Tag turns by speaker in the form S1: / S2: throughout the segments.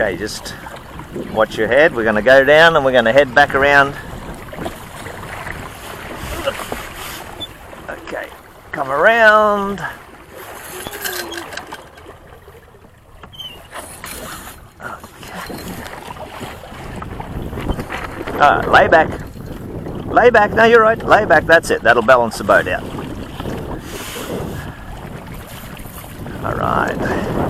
S1: Okay, just watch your head. We're going to go down and we're going to head back around. Okay, come around. Lay back. Lay back. No, you're right. Lay back. That's it. That'll balance the boat out. All right.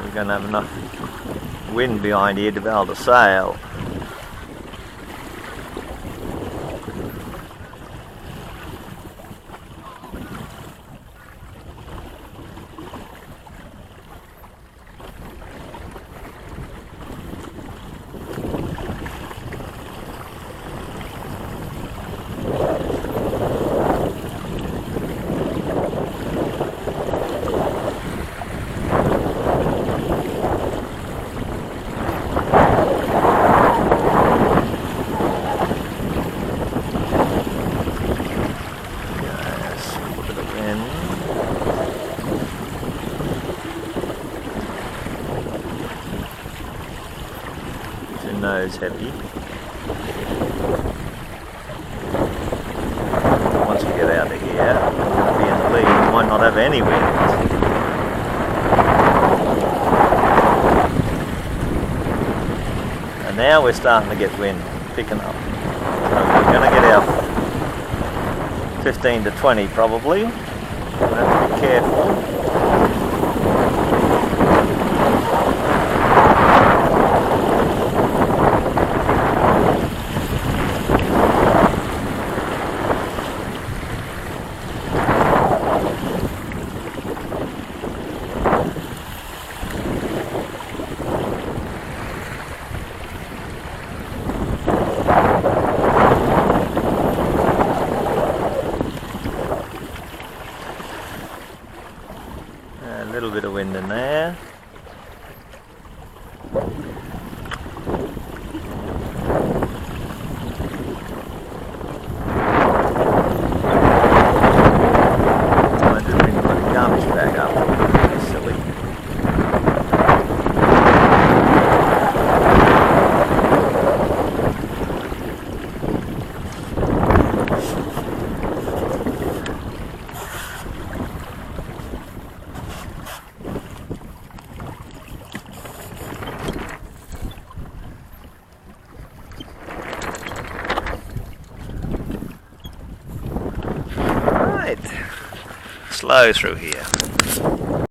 S1: We're going to have enough wind behind here to be able to sail. Nose heavy. Once we get out of here, we're going to be in the lead. We might not have any wind. And now we're starting to get wind picking up. So we're going to get our 15 to 20 probably. We'll have to be careful. Right. Slow through here.